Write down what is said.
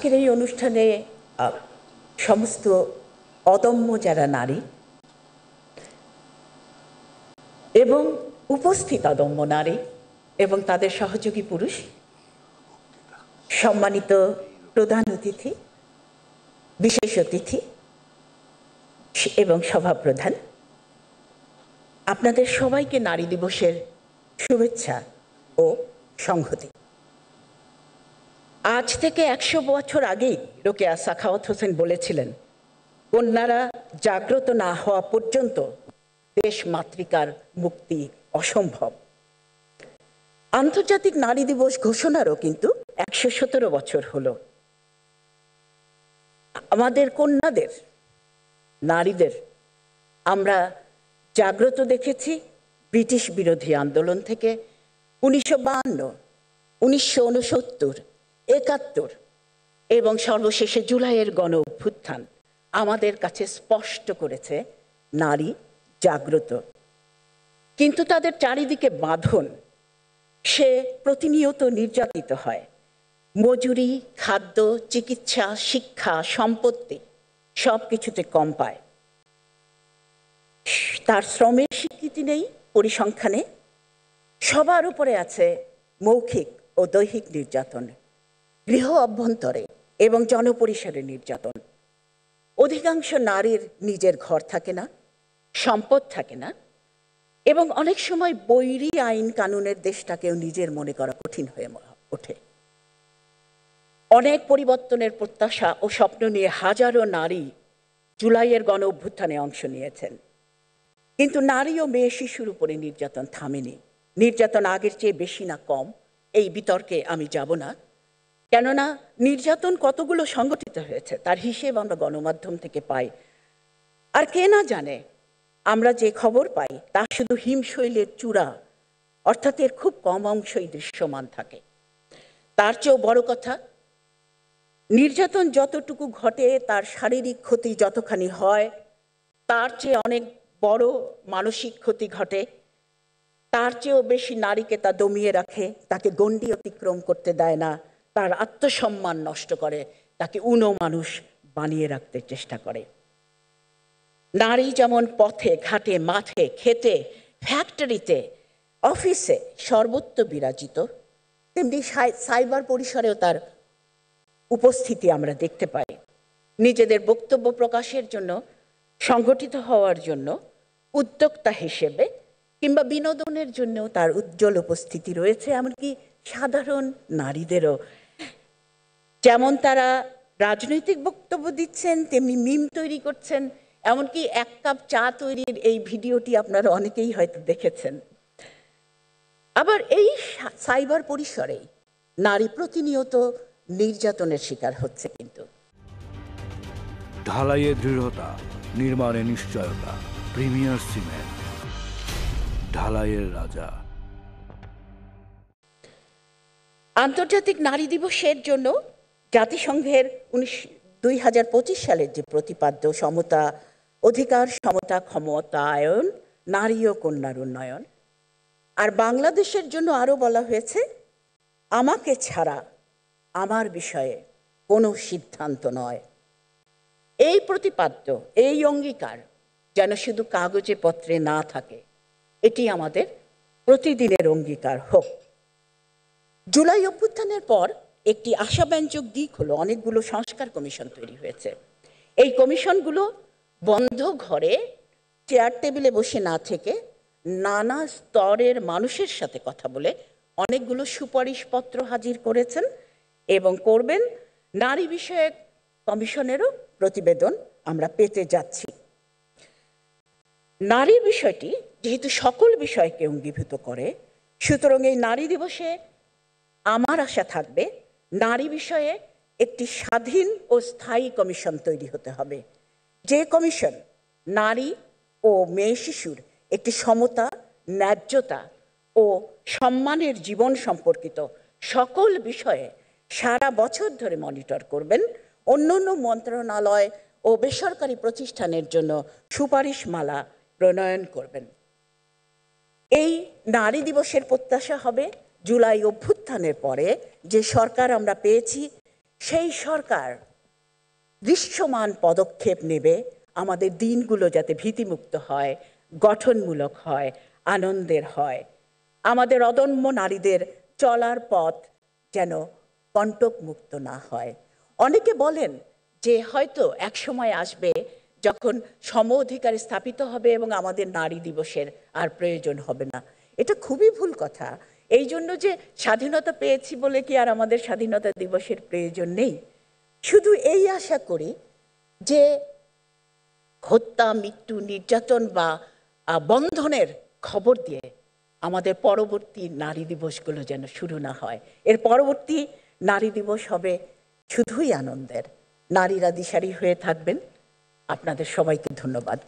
আজকের এই অনুষ্ঠানে সমস্ত অদম্য যারা নারী এবং উপস্থিত অদম্য নারী এবং তাদের সহযোগী পুরুষ, সম্মানিত প্রধান অতিথি, বিশেষ অতিথি এবং সভাপ্রধান, আপনাদের সবাইকে নারী দিবসের শুভেচ্ছা ও সংহতি। আজ থেকে 100 বছর আগেই রোকেয়া সাখাওয়াত হোসেন বলেছিলেন, কন্যারা জাগ্রত না হওয়া পর্যন্ত দেশ মাতৃকার মুক্তি অসম্ভব। আন্তর্জাতিক নারী দিবস ঘোষণারও কিন্তু 117 বছর হলো। আমাদের কন্যাদের, নারীদের আমরা জাগ্রত দেখেছি ব্রিটিশ বিরোধী আন্দোলন থেকে 1952, 1969, 71 এবং সর্বশেষে জুলাইয়ের গণ অভ্যুত্থান আমাদের কাছে স্পষ্ট করেছে নারী জাগ্রত। কিন্তু তাদের চারিদিকে বাঁধন, সে প্রতিনিয়ত নির্যাতিত হয়। মজুরি, খাদ্য, চিকিৎসা, শিক্ষা, সম্পত্তি সব কিছুতে কম পায়। তার শ্রমের স্বীকৃতি নেই পরিসংখ্যানে। সবার উপরে আছে মৌখিক ও দৈহিক নির্যাতন, গৃহ অভ্যন্তরে এবং জনপরিসরে নির্যাতন। অধিকাংশ নারীর নিজের ঘর থাকে না, সম্পদ থাকে না এবং অনেক সময় বৈরী আইন কানুনের দেশটাকেও নিজের মনে করা কঠিন হয়ে ওঠে। অনেক পরিবর্তনের প্রত্যাশা ও স্বপ্ন নিয়ে হাজারো নারী জুলাইয়ের গণ অভ্যুত্থানে অংশ নিয়েছেন। কিন্তু নারী ও মেয়ে শিশুর উপরে নির্যাতন থামেনি। নির্যাতন আগের চেয়ে বেশি না কম, এই বিতর্কে আমি যাব না। কেননা নির্যাতন কতগুলো সংগঠিত হয়েছে তার হিসেব আমরা গণমাধ্যম থেকে পাই। আর কে না জানে, আমরা যে খবর পাই তা শুধু হিমশৈলের চূড়া, অর্থাৎ এর খুব কম অংশই দৃশ্যমান থাকে। তার চেয়েও বড় কথা, নির্যাতন যতটুকু ঘটে তার শারীরিক ক্ষতি যতখানি হয়, তার চেয়ে অনেক বড় মানসিক ক্ষতি ঘটে। তার চেয়েও বেশি নারীকে তা দমিয়ে রাখে, তাকে গণ্ডি অতিক্রম করতে দেয় না, তার আত্মসম্মান নষ্ট করে, তাকে উনো মানুষ বানিয়ে রাখতে চেষ্টা করে। নারী যেমন পথে ঘাটে, মাঠে, খেতে, ফ্যাক্টরিতে, অফিসে সর্বত্র বিরাজিত, তেমনি সাইবার পরিসরেও তার উপস্থিতি আমরা দেখতে পাই। নিজেদের বক্তব্য প্রকাশের জন্য, সংগঠিত হওয়ার জন্য, উদ্যোক্তা হিসেবে কিংবা বিনোদনের জন্যও তার উজ্জ্বল উপস্থিতি রয়েছে। এমনকি সাধারণ নারীদেরও, যেমন তারা রাজনৈতিক বক্তব্য দিচ্ছেন, তেমনি মিম তৈরি করছেন। এমনকি 1 কাপ চা তৈরির এই ভিডিওটি আপনারা অনেকেই হয়তো দেখেছেন। আবার এই সাইবার পরিসরেই নারী প্রতিনিয়ত নির্যাতনের শিকার হচ্ছে। কিন্তু ঢালাইয়ে দৃঢ়তা, নির্মাণে নিশ্চয়তা, প্রিমিয়ার সিমেন্ট, ঢালাইয়ের রাজা। আন্তর্জাতিক নারী দিবসের জন্য জাতিসংঘের 2025 সালের যে প্রতিপাদ্য সমতা, অধিকার, সমতা, ক্ষমতায়ন, নারী ও কন্যার উন্নয়ন, আর বাংলাদেশের জন্য আরো বলা হয়েছে, আমাকে ছাড়া আমার বিষয়ে কোনো সিদ্ধান্ত নয়। এই প্রতিপাদ্য, এই অঙ্গীকার যেন শুধু কাগজে পত্রে না থাকে, এটি আমাদের প্রতিদিনের অঙ্গীকার হোক। জুলাই অভ্যুত্থানের পর একটি আশাব্যঞ্জক দিক হলো অনেকগুলো সংস্কার কমিশন তৈরি হয়েছে। এই কমিশনগুলো বন্ধ ঘরে চেয়ার টেবিলে বসে না থেকে নানা স্তরের মানুষের সাথে কথা বলে অনেকগুলো সুপারিশপত্র হাজির করেছেন এবং করবেন। নারী বিষয়ক কমিশনেরও প্রতিবেদন আমরা পেতে যাচ্ছি। নারী বিষয়টি যেহেতু সকল বিষয়কে অঙ্গীভূত করে, সুতরাং এই নারী দিবসে আমার আশা থাকবে নারী বিষয়ে একটি স্বাধীন ও স্থায়ী কমিশন তৈরি হতে হবে, যে কমিশন নারী ও মেয়ে শিশুর একটি সমতা, ন্যায্যতা ও সম্মানের জীবন সম্পর্কিত সকল বিষয়ে সারা বছর ধরে মনিটর করবেন। অন্যান্য মন্ত্রণালয় ও বেসরকারি প্রতিষ্ঠানের জন্য সুপারিশমালা প্রণয়ন করবেন। এই নারী দিবসের প্রত্যাশা হবে জুলাই অভ্যুত্থানের পরে যে সরকার আমরা পেয়েছি, সেই সরকার দৃশ্যমান পদক্ষেপ নেবে আমাদের দিনগুলো যাতে ভীতিমুক্ত হয়, গঠনমূলক হয়, আনন্দের হয়। আমাদের অদম্য নারীদের চলার পথ যেন কণ্টকমুক্ত না হয়। অনেকে বলেন যে হয়তো এক সময় আসবে যখন সম অধিকার স্থাপিত হবে এবং আমাদের নারী দিবসের আর প্রয়োজন হবে না। এটা খুবই ভুল কথা। এই জন্য যে স্বাধীনতা পেয়েছি বলে কি আর আমাদের স্বাধীনতা দিবসের প্রয়োজন নেই? শুধু এই আশা করি যে হত্যা, মৃত্যু, নির্যাতন বা বন্ধনের খবর দিয়ে আমাদের পরবর্তী নারী দিবসগুলো যেন শুরু না হয়। এর পরবর্তী নারী দিবস হবে শুধুই আনন্দের। নারীরা দিশারি হয়ে থাকবেন। আপনাদের সবাইকে ধন্যবাদ।